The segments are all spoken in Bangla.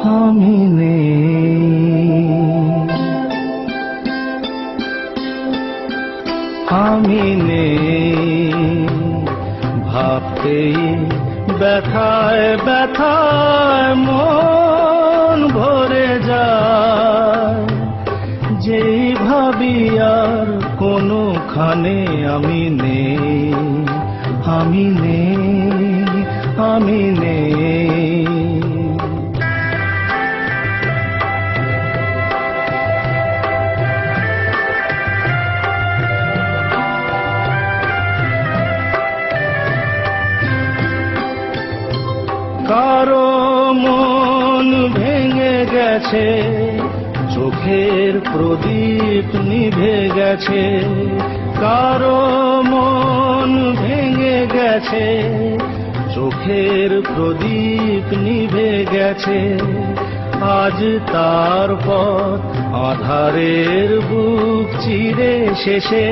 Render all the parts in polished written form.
আমি নেই, আমি নেই। ভাবতেই ব্যথায় ব্যথায় মন ভরে যায়, যেই ভাবি আর কোনোখানে আমি নেই, আমি নেই, আমি নেই। কারো মন ভেঙে গেছে, চোখের প্রদীপ নিভে গেছে। কারো মন ভেঙে গেছে, চোখের প্রদীপ নিভে গেছে। আজ তার পথ আধারের বুক চিরে শেষে,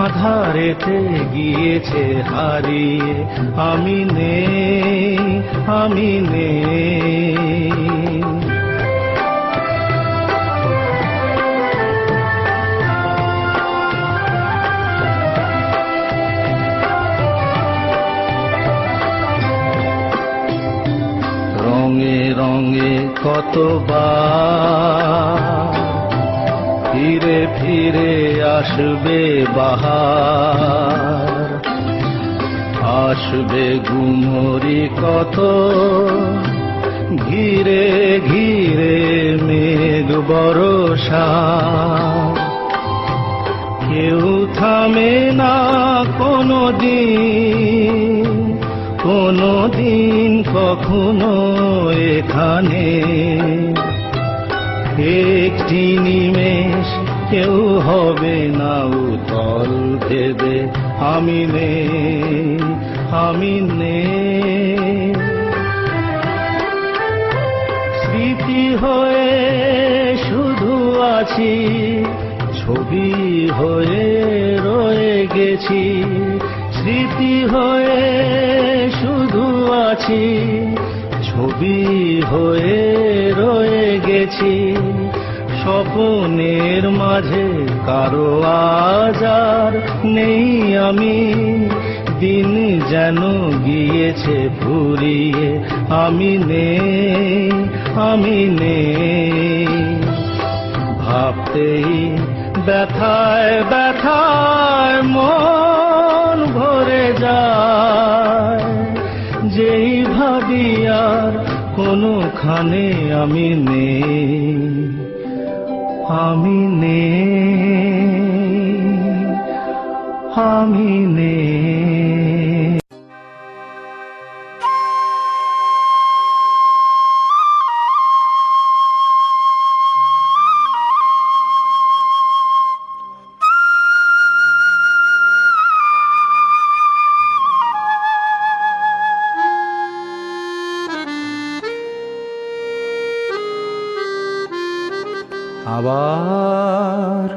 আধারেতে গিয়েছে হারিয়ে। আমি নেই, আমি নেই। রঙে রঙে কতবার ফিরে ফিরে আসবে বাহার, আসবে গুমরি কত ঘিরে ঘিরে মেঘ বরষা। কেউ থামে না কোনোদিন, কোনোদিন কখনো এখানে। একটি নিমেষ কেউ হবে না উতল ভেবে। আমি নেই, আমি নেই। স্মৃতি হয়ে শুধু আছি, ছবি হয়ে রয়ে গেছি। স্মৃতি হয়ে শুধু আছি, ছবি হয়ে রয়ে গেছি। স্বপ্নের মাঝে কারো আজ আর নেই আমি, দিন যেন গিয়েছে ফুরিয়ে। আমি নেই, আমি নেই। ভাবতেই ব্যথায় ব্যথায় মন ভরে যায়, যেই ভাবি আর কোনোখানে আমি নেই, আমি নেই, আমি নেই। আবার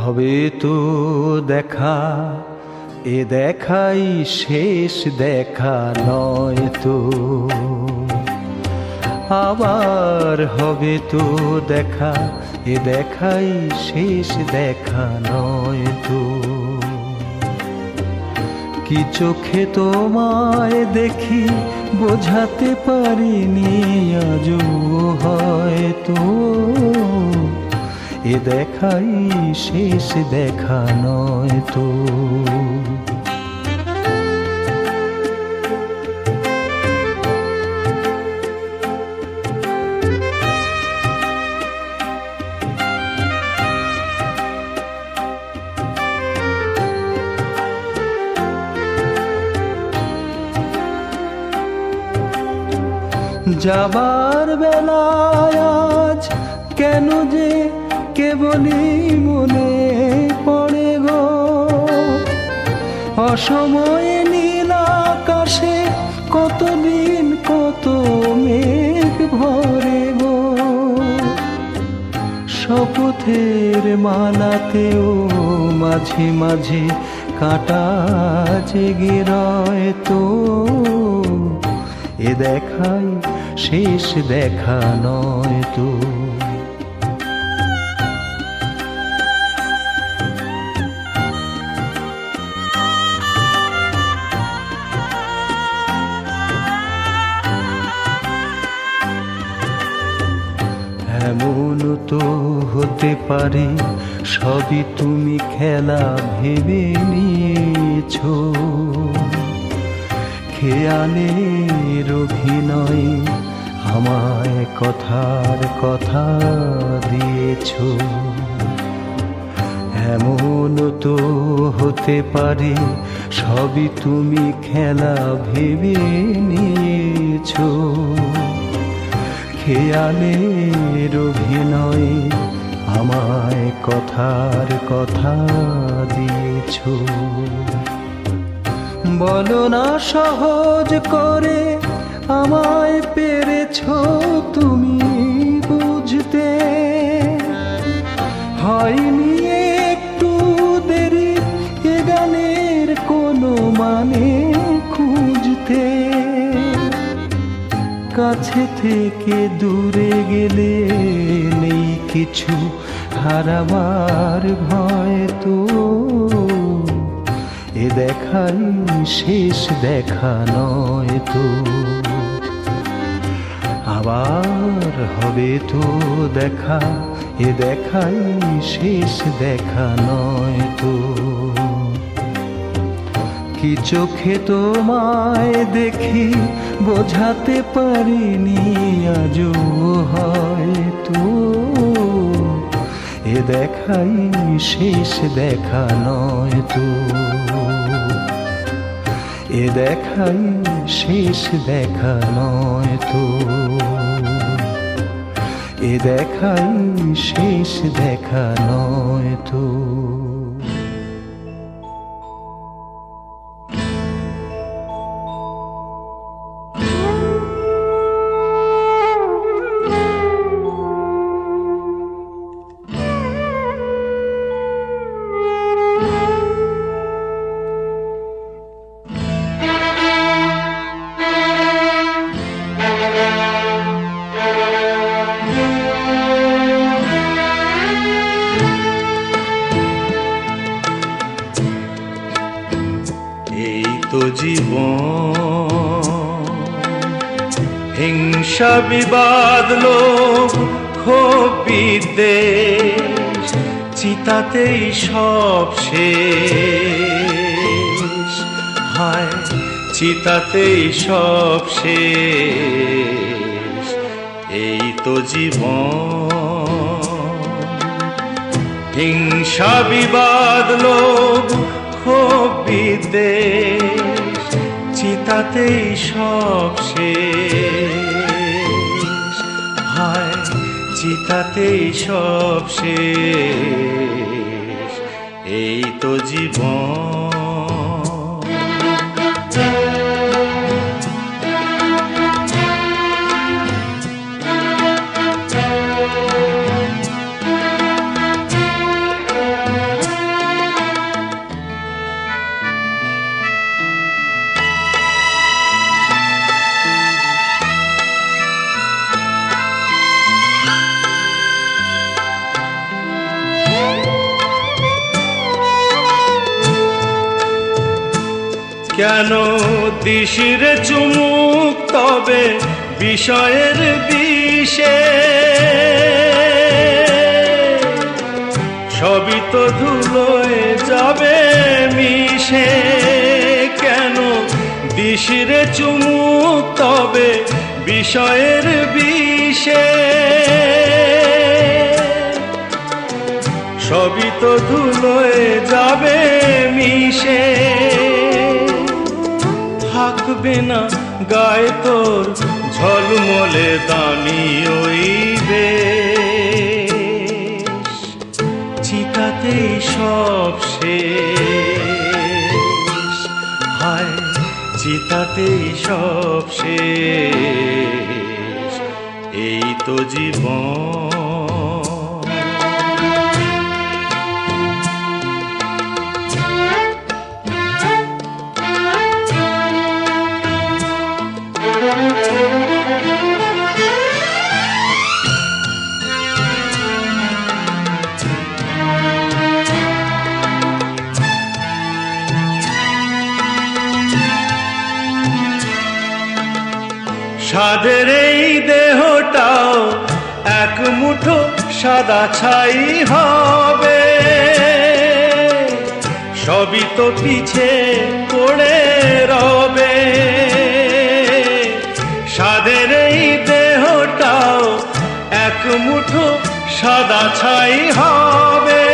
হবে তো দেখা, এ দেখাই শেষ দেখা নয় তো। আবার হবে তো দেখা, এ দেখাই শেষ দেখা নয় তো। কি চোখে তোমায় দেখি বোঝাতে পারিনি আজও হয়তো, এ দেখাই শেষ দেখা নয় তো। যাবার বেলায় আজ কেন যে কেবলই মনে পড়ে গো, অসময়ে নীল আকাশে কতদিন কত মেঘ ভরে গো। শপথের মালাতেও মাঝে মাঝে কাঁটা জেগে রয় তো, এ দেখাই শেষ দেখা নয় তো। এমন তো হতে পারে সবই তুমি খেলা ভেবে নিয়েছো, খেয়ালের অভিনয় আমায় কথার কথা দিয়েছো। এমন তো হতে পারে সবই তুমি খেলা ভেবে নিয়েছো, খেয়ালের অভিনয় আমায় কথার কথা দিয়েছো। বলো না সহজ করে আমায় পেরেছো তুমি বুঝতে, হয়নি একটু দেরি এ গানের কোনো মানে খুঁজতে। কাছে থেকে দূরে গেলে নেই কিছু হারাবার ভয় তো, এ দেখাই শেষ দেখা নয় তো। আবার হবে তো দেখা, এ দেখাই শেষ দেখা নয় তো। কি চোখে তোমায় দেখি বোঝাতে পারিনি আজও হয়তো, এ দেখাই শেষ দেখা নয় তো। এ দেখাই শেষ দেখা নয় তো। এ দেখাই শেষ দেখা নয় তো। তো জীবন হিংসা বিবাদ লোভ ক্ষোভ বিদ্বেষ চিতাতেই সব শেষ, হায় চিতাতেই সব শেষ। এই তো জীবন হিংসা বিবাদ লোভ ক্ষোভ বিদ্বেষ চিতাতেই সব শেষ, হায় চিতাতেই সব শেষ। এই তো জীবন। কেন দিশিরে চুমুক তবে বিষয়ের বিষে, সবই তো ধুলোয় যাবে মিশে। কেন দিশিরে চুমুক তবে বিষয়ের বিষে, সবই তো ধুলোয় যাবে মিশে। থাকবে না গায়ে তোর ঝলমলে দানি ওই বেশ, চিতাতেই সব শেষ, হায় চিতাতেই সব শেষ। এই তো জীবন। সাধের এই দেহটাও এক মুঠো সাদা ছাই হবে, সবই তো পিছে পড়ে রবে। সাধের এই দেহটাও এক মুঠো সাদা ছাই হবে,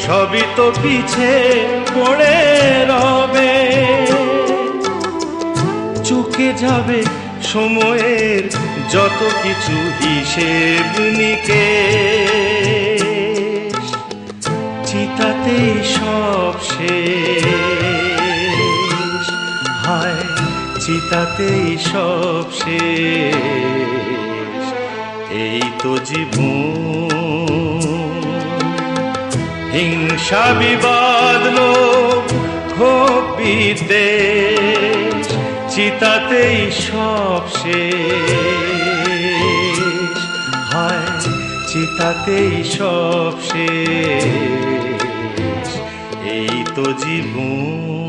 সবই তো পিছে পড়ে রবে। চুকে যাবে সময়ের যত কিছু হিসেব নিকেশ, চিতাতেই সব শেষ। হায় চিতাতেই সব শেষ। এই তো জীবন, হিংসা বিবাদ লোভ ক্ষোভ বিদ্বেষ, চিতাতেই সব শেষ। হায় চিতাতেই সব শেষ। এই তো জীবন।